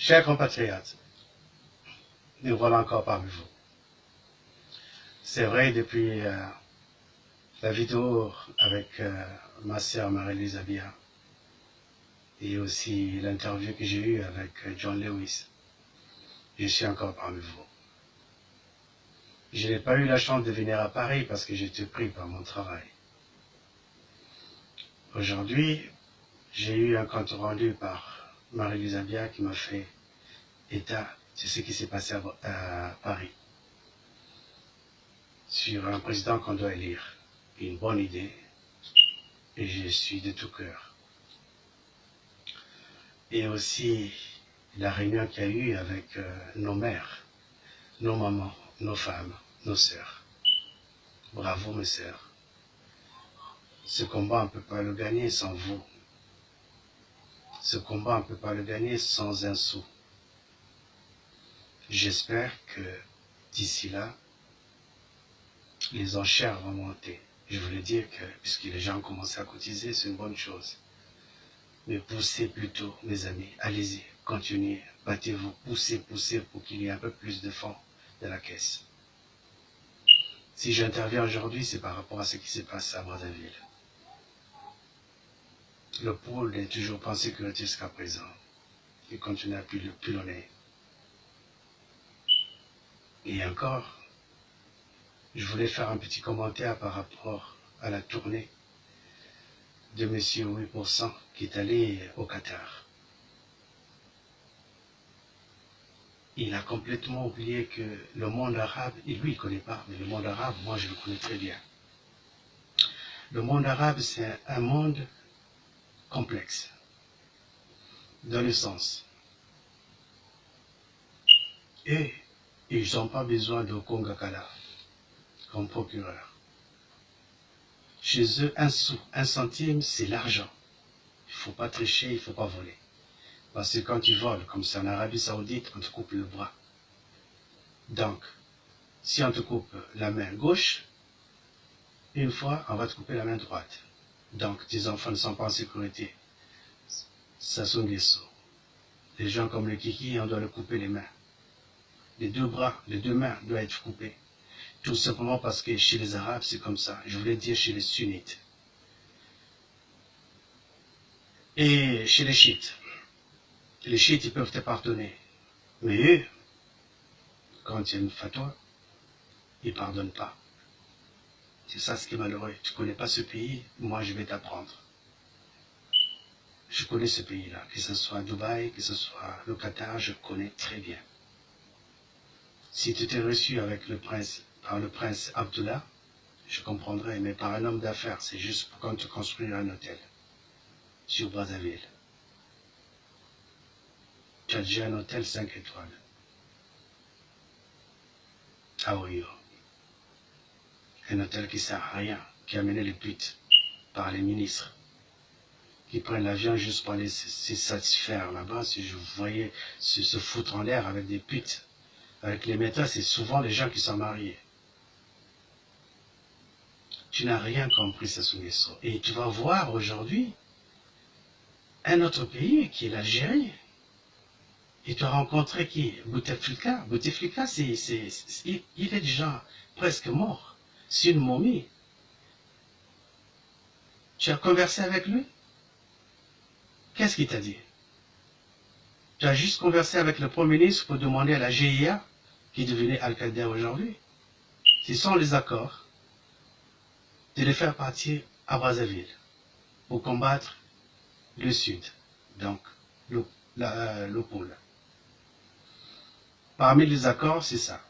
Chers compatriotes, nous voilà encore parmi vous. C'est vrai, depuis la vidéo avec ma sœur Marie-Louise Abia et aussi l'interview que j'ai eue avec John Lewis, je suis encore parmi vous. Je n'ai pas eu la chance de venir à Paris parce que j'étais pris par mon travail. Aujourd'hui, j'ai eu un compte rendu par Marie-Louise Abia qui m'a fait état de ce qui s'est passé à Paris sur un président qu'on doit élire. Une bonne idée et je suis de tout cœur. Et aussi la réunion qu'il y a eu avec nos mères, nos mamans, nos femmes, nos sœurs. Bravo mes sœurs. Ce combat, on ne peut pas le gagner sans vous. Ce combat, on ne peut pas le gagner sans un sou. J'espère que d'ici là, les enchères vont monter. Je voulais dire que, puisque les gens ont commencé à cotiser, c'est une bonne chose. Mais poussez plutôt, mes amis. Allez-y, continuez, battez-vous, poussez pour qu'il y ait un peu plus de fonds dans la caisse. Si j'interviens aujourd'hui, c'est par rapport à ce qui s'est passé à Brazzaville. Le pôle n'est toujours pas en sécurité jusqu'à présent. Il continue à pilonner. Et encore, je voulais faire un petit commentaire par rapport à la tournée de M. 8% qui est allé au Qatar. Il a complètement oublié que le monde arabe, et lui il ne connaît pas, mais le monde arabe, moi je le connais très bien. Le monde arabe, c'est un monde complexe, dans le sens. Et ils n'ont pas besoin de Kongakala comme procureur. Chez eux, un sou, un centime, c'est l'argent. Il ne faut pas tricher, il ne faut pas voler. Parce que quand tu voles, comme c'est en Arabie Saoudite, on te coupe le bras. Donc, si on te coupe la main gauche, une fois, on va te couper la main droite. Donc, tes enfants ne sont pas en sécurité. Ça sont des sauts. Les gens comme le Kiki, on doit leur couper les mains. Les deux bras, les deux mains doivent être coupées. Tout simplement parce que chez les Arabes, c'est comme ça. Je voulais dire chez les Sunnites. Et chez les Chiites. Les Chiites, ils peuvent te pardonner. Mais eux, quand il y a une fatwa, ils ne pardonnent pas. C'est ça ce qui est malheureux. Tu ne connais pas ce pays, moi je vais t'apprendre. Je connais ce pays-là, que ce soit Dubaï, que ce soit le Qatar, je connais très bien. Si tu t'es reçu avec le prince, par le prince Abdullah, je comprendrais, mais par un homme d'affaires, c'est juste pour qu'on te construise un hôtel sur Brazzaville. Tu as déjà un hôtel 5 étoiles à Oyo. Un hôtel qui ne sert à rien, qui a mené les putes par les ministres, qui prennent l'avion juste pour aller se satisfaire là-bas. Si je voyais se foutre en l'air avec des putes, avec les méthodes, c'est souvent les gens qui sont mariés. Tu n'as rien compris, Sassou Nguesso. Et tu vas voir aujourd'hui un autre pays qui est l'Algérie. Et tu as rencontré qui? Bouteflika. Bouteflika, il est déjà presque mort. C'est une momie. Tu as conversé avec lui? Qu'est-ce qu'il t'a dit? Tu as juste conversé avec le Premier ministre pour demander à la GIA, qui devenait Al-Qaïda aujourd'hui. Ce sont les accords de les faire partir à Brazzaville pour combattre le Sud, donc le pôle. Parmi les accords, c'est ça.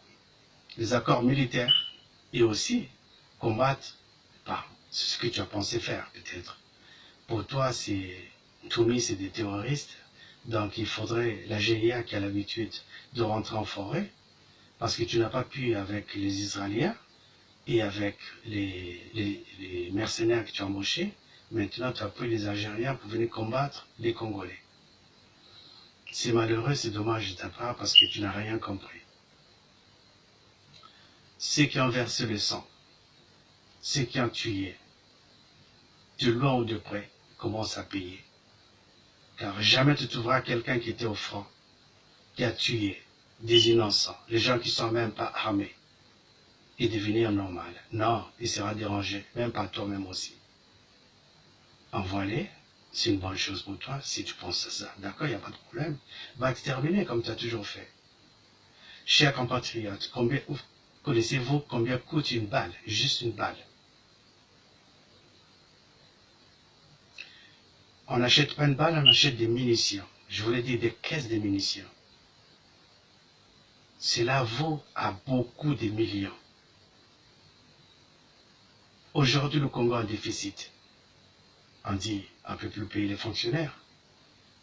Les accords militaires et aussi combattre, c'est ce que tu as pensé faire peut-être. Pour toi, Toumi, c'est des terroristes, donc il faudrait la GIA qui a l'habitude de rentrer en forêt, parce que tu n'as pas pu avec les Israéliens et avec les mercenaires que tu as embauchés. Maintenant, tu as pris les Algériens pour venir combattre les Congolais. C'est malheureux, c'est dommage de ta part parce que tu n'as rien compris. Ceux qui ont versé le sang, ceux qui ont tué, de loin ou de près, commencent à payer. Car jamais tu trouveras quelqu'un qui était au front qui a tué des innocents, les gens qui ne sont même pas armés, et devenir normal. Non, il sera dérangé, même par toi-même aussi. Envoie-les, c'est une bonne chose pour toi, si tu penses à ça. D'accord, il n'y a pas de problème. Va exterminer comme tu as toujours fait. Chers compatriotes, connaissez-vous combien coûte une balle? Juste une balle. On n'achète pas une balle, on achète des munitions. Je voulais dire des caisses de munitions. Cela vaut à beaucoup de millions. Aujourd'hui, le Congo a un déficit. On dit, on ne peut plus payer les fonctionnaires.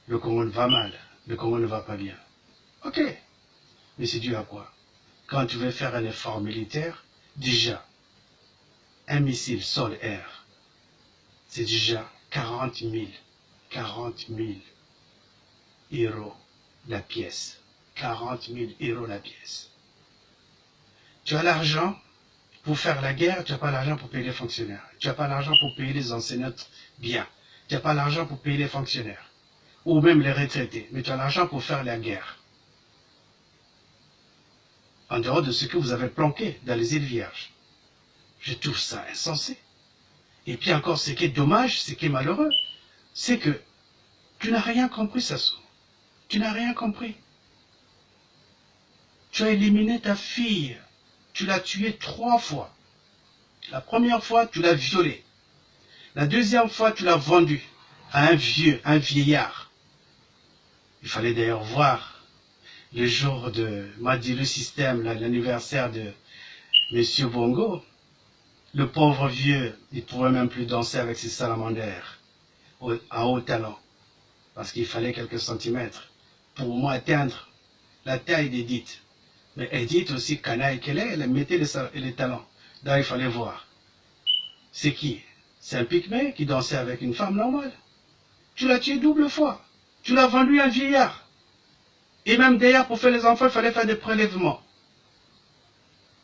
Le Congo va mal. Le Congo ne va pas bien. Ok. Mais c'est dû à quoi? Quand tu veux faire un effort militaire, déjà, un missile sol-air, c'est déjà 40 000 euros la pièce. 40 000 euros la pièce. Tu as l'argent pour faire la guerre, tu n'as pas l'argent pour payer les fonctionnaires. Tu n'as pas l'argent pour payer les enseignants bien. Tu n'as pas l'argent pour payer les fonctionnaires. Ou même les retraités. Mais tu as l'argent pour faire la guerre. En dehors de ce que vous avez planqué dans les îles Vierges. Je trouve ça insensé. Et puis encore, ce qui est dommage, ce qui est malheureux, c'est que tu n'as rien compris, Sassou. Tu n'as rien compris. Tu as éliminé ta fille. Tu l'as tuée 3 fois. La première fois, tu l'as violée. La deuxième fois, tu l'as vendue à un vieillard. Il fallait d'ailleurs voir le jour de Madilu System, l'anniversaire de M. Bongo. Le pauvre vieux, il ne pouvait même plus danser avec ses salamandères à haut talon. Parce qu'il fallait quelques centimètres pour moi atteindre la taille d'Edith. Mais Edith aussi, canaille qu'elle est, elle mettait les talons. Là, il fallait voir. C'est qui? C'est un pygmée qui dansait avec une femme normale. Tu l'as tué double fois. Tu l'as vendu à un vieillard. Et même d'ailleurs, pour faire les enfants, il fallait faire des prélèvements.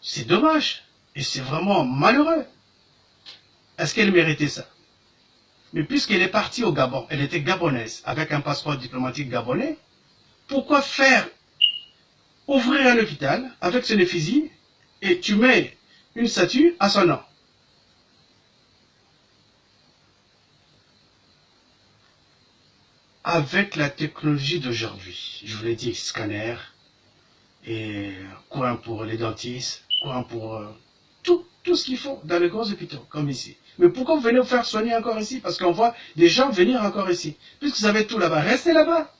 C'est dommage. Et c'est vraiment malheureux. Est-ce qu'elle méritait ça? Mais puisqu'elle est partie au Gabon, elle était gabonaise, avec un passeport diplomatique gabonais, pourquoi faire ouvrir un hôpital avec son effigie et tu mets une statue à son nom? Avec la technologie d'aujourd'hui, je vous l'ai dit, scanner, et coin pour les dentistes, coin pour tout ce qu'il faut dans les gros hôpitaux, comme ici. Mais pourquoi vous venez vous faire soigner encore ici? Parce qu'on voit des gens venir encore ici. Puisque vous avez tout là-bas, restez là-bas.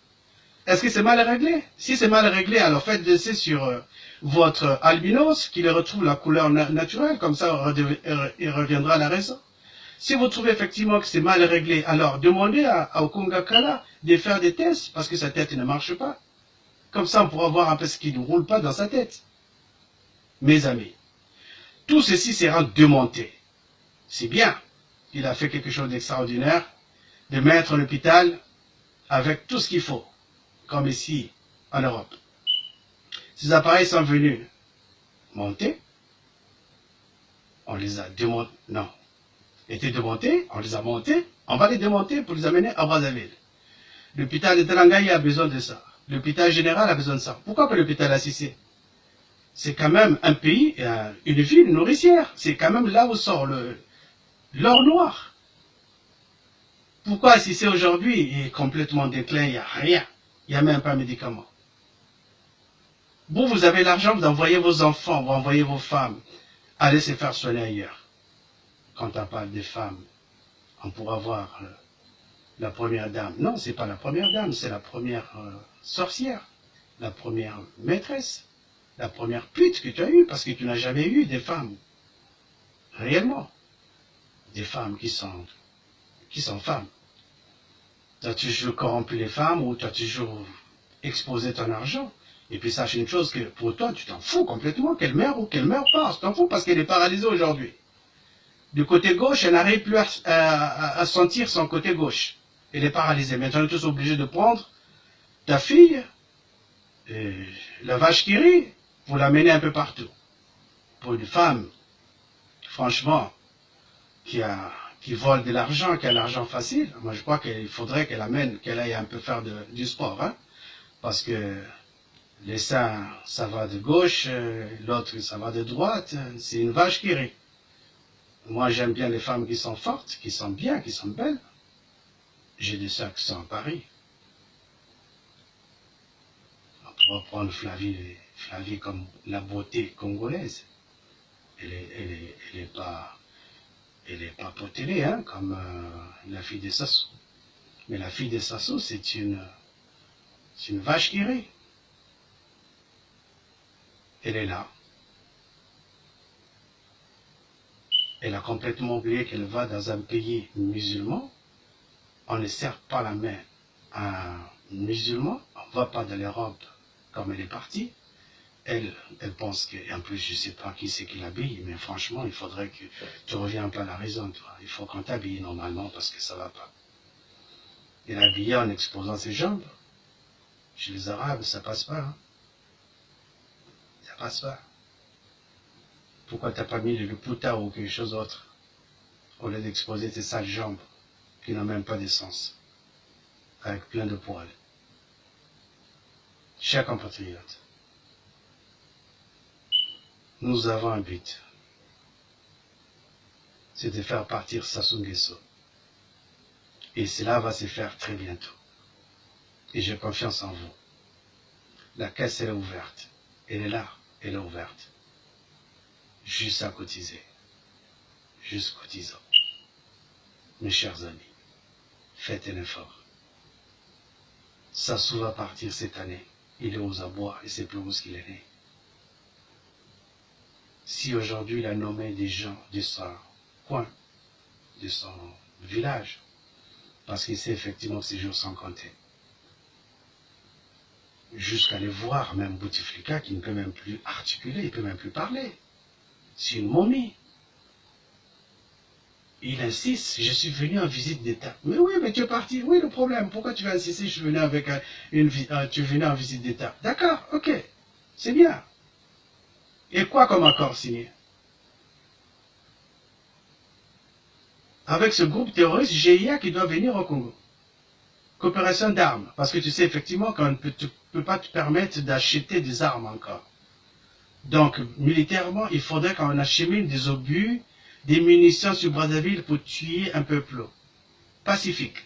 Est-ce que c'est mal réglé? Si c'est mal réglé, alors faites laisser sur votre albinos, qu'il retrouve la couleur naturelle, comme ça il reviendra à la raison. Si vous trouvez effectivement que c'est mal réglé, alors demandez à Okungakala de faire des tests, parce que sa tête ne marche pas. Comme ça, on pourra voir un peu ce qui ne roule pas dans sa tête. Mes amis, tout ceci sera démonté. C'est bien. Il a fait quelque chose d'extraordinaire, de mettre l'hôpital avec tout ce qu'il faut, comme ici, en Europe. Ces appareils sont venus monter, on les a démontés, non, étaient démontés, on les a montés, on va les démonter pour les amener à Brazzaville. L'hôpital de Telangaï a besoin de ça. L'hôpital général a besoin de ça. Pourquoi pas l'hôpital Assisi? C'est quand même un pays, une ville nourricière. C'est quand même là où sort l'or noir. Pourquoi Assisi aujourd'hui est complètement déclin, il n'y a rien. Il n'y a même pas de médicaments. Vous avez l'argent, vous envoyez vos enfants, vous envoyez vos femmes. Allez se faire soigner ailleurs. Quand on parle des femmes, on pourra voir la première dame. Non, c'est pas la première dame, c'est la première sorcière, la première maîtresse, la première pute que tu as eue, parce que tu n'as jamais eu des femmes, réellement, des femmes qui sont femmes. Tu as toujours corrompu les femmes ou tu as toujours exposé ton argent. Et puis sache une chose, que pour toi, tu t'en fous complètement, qu'elle meure ou qu'elle meure pas. Tu t'en fous parce qu'elle est paralysée aujourd'hui. Du côté gauche, elle n'arrive plus à sentir son côté gauche. Elle est paralysée. Maintenant, on est tous obligés de prendre ta fille, la vache qui rit, pour l'amener un peu partout. Pour une femme, franchement, qui vole de l'argent, qui a l'argent facile, moi je crois qu'il faudrait qu'elle aille un peu faire du sport. Hein, parce que Les seins, ça va de gauche, l'autre, ça va de droite. C'est une vache qui rit. Moi, j'aime bien les femmes qui sont fortes, qui sont bien, qui sont belles. J'ai des sœurs qui sont à Paris. On pourra prendre Flavie comme la beauté congolaise. Elle est pas potelée, hein, comme la fille de Sassou. Mais la fille de Sassou, c'est une vache qui rit. Elle est là. Elle a complètement oublié qu'elle va dans un pays musulman. On ne serre pas la main à un musulman. On ne va pas dans l'Europe comme elle est partie. Elle pense que, en plus, je ne sais pas qui c'est qui l'habille, mais franchement, il faudrait que tu reviens un peu à la raison, toi. Il faut qu'on t'habille normalement parce que ça ne va pas. Elle est habillée en exposant ses jambes. Chez les Arabes, ça passe pas. Hein. Ça passe pas. Pourquoi tu n'as pas mis le pouta ou quelque chose d'autre au lieu d'exposer tes sales jambes qui n'ont même pas d'essence, avec plein de poils? Chers compatriotes, nous avons un but. C'est de faire partir Sassou Nguesso. Et cela va se faire très bientôt. Et j'ai confiance en vous. La caisse, elle est ouverte. Elle est là, elle est ouverte. Juste à cotiser. Juste cotisant. Mes chers amis, faites un effort. Sassou va partir cette année. Il est aux abois et c'est plus où qu'il est né. Si aujourd'hui il a nommé des gens de son coin, de son village, parce qu'il sait effectivement que ces jours sont comptés, jusqu'à les voir même Bouteflika qui ne peut même plus articuler, il ne peut même plus parler. C'est une momie. Il insiste, je suis venu en visite d'État. Mais oui, mais tu es parti. Oui, le problème, pourquoi tu vas insister, je suis venu avec tu es venu en visite d'État. D'accord, ok, c'est bien. Et quoi comme accord signé? Avec ce groupe terroriste GIA qui doit venir au Congo. Coopération d'armes, parce que tu sais effectivement qu'on ne peut pas te permettre d'acheter des armes encore. Donc, militairement, il faudrait qu'on achemine des obus, des munitions sur Brazzaville pour tuer un peuple pacifique.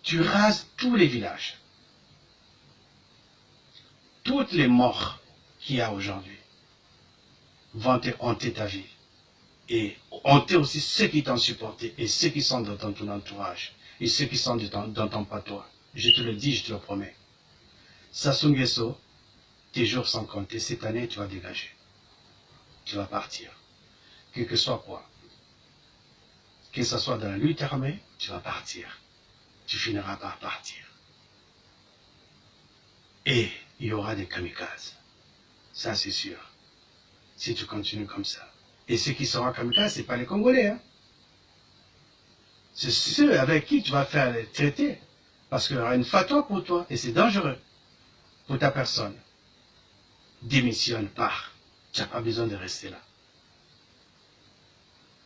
Tu rases tous les villages. Toutes les morts qu'il y a aujourd'hui vont te hanter ta vie. Et hanter aussi ceux qui t'ont supporté et ceux qui sont dans ton entourage et ceux qui sont dans ton patois. Je te le dis, je te le promets. Sassou Nguesso, tes jours sont comptés. Cette année, tu vas dégager. Tu vas partir. Quel que soit quoi. Que ce soit dans la lutte armée, tu vas partir. Tu finiras par partir. Et il y aura des kamikazes. Ça, c'est sûr. Si tu continues comme ça. Et ceux qui seront kamikazes, ce n'est pas les Congolais. Hein? C'est ceux avec qui tu vas faire les traités. Parce qu'il y aura une fatwa pour toi. Et c'est dangereux pour ta personne. Démissionne, pars. Tu n'as pas besoin de rester là.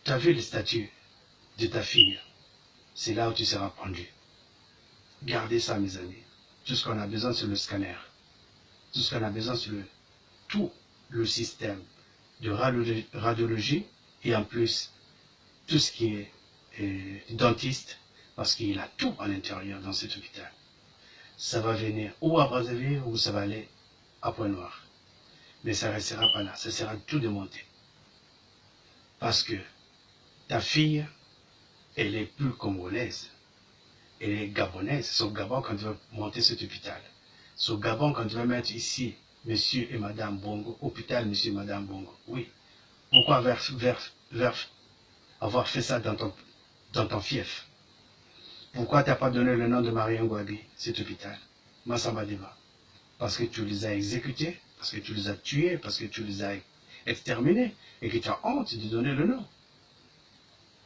Tu as vu le statut de ta fille. C'est là où tu seras pendu. Gardez ça, mes amis. Tout ce qu'on a besoin, c'est le scanner. Tout ce qu'on a besoin, c'est tout le système de radiologie et en plus, tout ce qui est dentiste, parce qu'il a tout à l'intérieur dans cet hôpital. Ça va venir ou à Brazzaville ou ça va aller à Pointe-Noire. Mais ça ne restera pas là, ça sera tout démonté. Parce que ta fille, elle est plus congolaise, elle est gabonaise. C'est au Gabon quand tu vas monter cet hôpital. C'est au Gabon quand tu vas mettre ici, monsieur et madame Bongo, hôpital monsieur et madame Bongo. Oui. Pourquoi avoir fait ça dans ton fief? Pourquoi tu n'as pas donné le nom de Marie Ngouabi, cet hôpital? Massamba Deba. Parce que tu les as exécutés, parce que tu les as tués, parce que tu les as exterminés, et que tu as honte de donner le nom.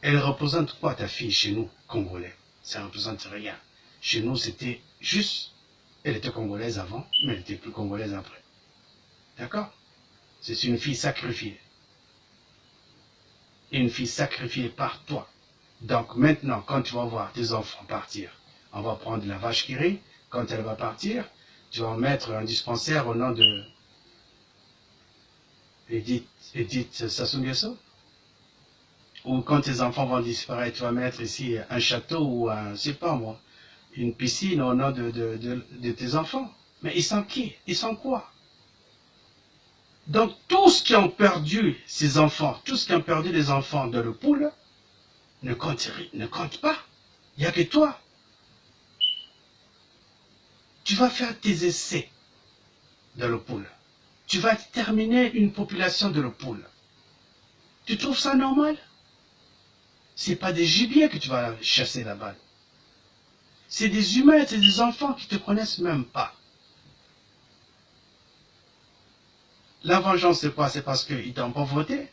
Elle représente quoi ta fille chez nous, Congolais? Ça ne représente rien. Chez nous, c'était juste, elle était congolaise avant, mais elle n'était plus congolaise après. D'accord? C'est une fille sacrifiée. Une fille sacrifiée par toi. Donc maintenant, quand tu vas voir tes enfants partir, on va prendre la vache qui rit, quand elle va partir, tu vas en mettre un dispensaire au nom de Edith Sassou Nguesso. Ou quand tes enfants vont disparaître, tu vas mettre ici un château ou un, je sais pas moi, une piscine au nom de tes enfants. Mais ils sont qui? Ils sont quoi? Donc tous qui ont perdu ces enfants, tous qui ont perdu les enfants dans le pool, ne compte pas. Il n'y a que toi. Tu vas faire tes essais dans le pool. Tu vas terminer une population de le pool. Tu trouves ça normal? C'est pas des gibiers que tu vas chasser là-bas. C'est des humains, c'est des enfants qui ne te connaissent même pas. La vengeance, c'est quoi? C'est parce qu'ils t'ont pas voté?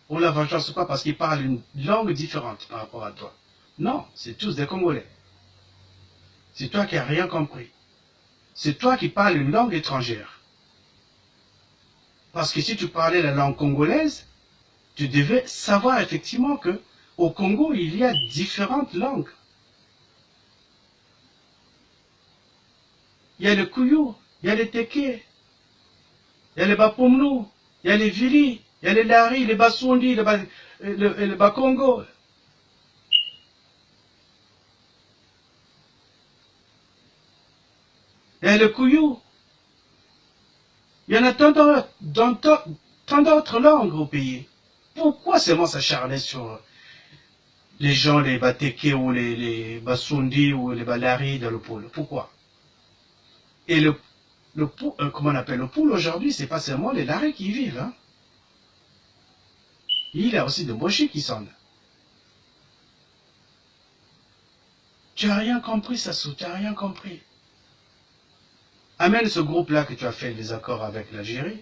Ou la vengeance, c'est quoi? Parce qu'ils parlent une langue différente par rapport à toi? Non, c'est tous des Congolais. C'est toi qui n'as rien compris. C'est toi qui parles une langue étrangère. Parce que si tu parlais la langue congolaise, tu devais savoir effectivement que au Congo, il y a différentes langues. Il y a le Kouyou, il y a le Teke, il y a le Bapomnou, il y a les Vili, il y a les Lari, les Basundi, le Bakongo. Il y a le Kouyou. Il y en a tant d'autres langues au pays. Pourquoi seulement s'acharner sur les gens, les Bateke ou les Basundi ou les Balari dans le pôle? Pourquoi? Et comment on appelle le pôle aujourd'hui, c'est pas seulement les Lari qui y vivent. Hein? Il y a aussi des Bochis qui sont là. Tu n'as rien compris, Sassou, tu n'as rien compris. Amène ce groupe-là que tu as fait des accords avec l'Algérie,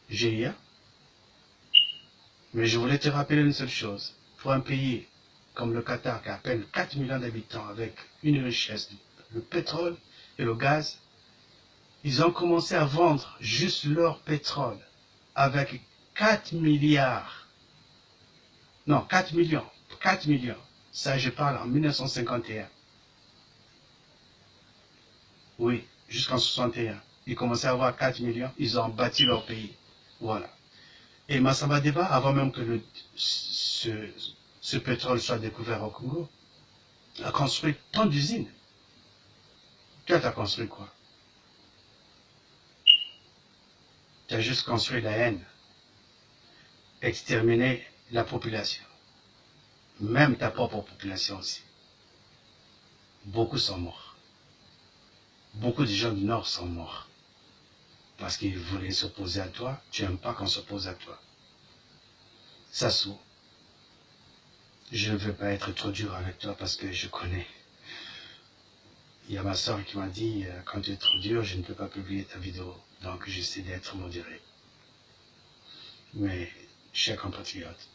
GIA. Mais je voulais te rappeler une seule chose. Pour un pays comme le Qatar, qui a à peine 4 millions d'habitants, avec une richesse, le pétrole et le gaz, ils ont commencé à vendre juste leur pétrole avec 4 milliards. Non, 4 millions. 4 millions. Ça, je parle en 1951. Oui, jusqu'en 61. Ils commençaient à avoir 4 millions. Ils ont bâti leur pays. Voilà. Et Massamba Deba, avant même que ce pétrole soit découvert au Congo, a construit tant d'usines. Toi, tu as construit quoi? Tu as juste construit la haine. Exterminer la population. Même ta propre population aussi. Beaucoup sont morts. Beaucoup de gens du Nord sont morts. Parce qu'ils voulaient s'opposer à toi. Tu n'aimes pas qu'on s'oppose à toi. Sassou, je ne veux pas être trop dur avec toi parce que je connais. Il y a ma soeur qui m'a dit, quand tu es trop dur, je ne peux pas publier ta vidéo. Donc j'essaie d'être modéré. Mais, chers compatriotes,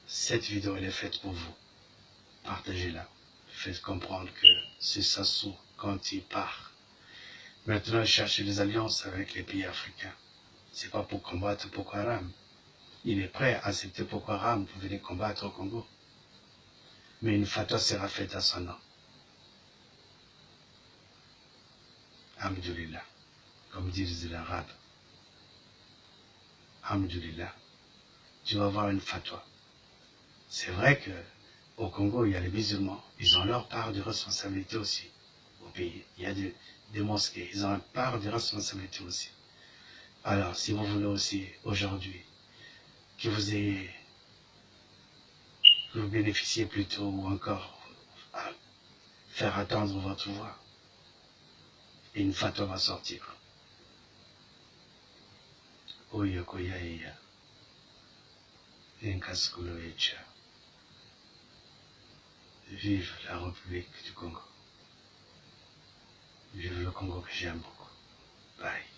cette vidéo elle est faite pour vous. Partagez-la. Faites comprendre que c'est Sassou quand il part. Maintenant, il cherche des alliances avec les pays africains. C'est pas pour combattre Boko Haram. Il est prêt à accepter Boko Haram pour venir combattre au Congo. Mais une fatwa sera faite à son nom. Alhamdulillah, comme disent les Arabes. Alhamdulillah, tu vas avoir une fatwa. C'est vrai que au Congo, il y a les musulmans. Ils ont leur part de responsabilité aussi au pays. Il y a des mosquées. Ils ont une part de responsabilité aussi. Alors, si vous voulez aussi, aujourd'hui, que vous bénéficiez plutôt ou encore à faire attendre votre voix, et une fatwa va sortir. Oya koya iya. Nkaskulo echa. Vive la République du Congo. Vive le Congo que j'aime beaucoup. Bye.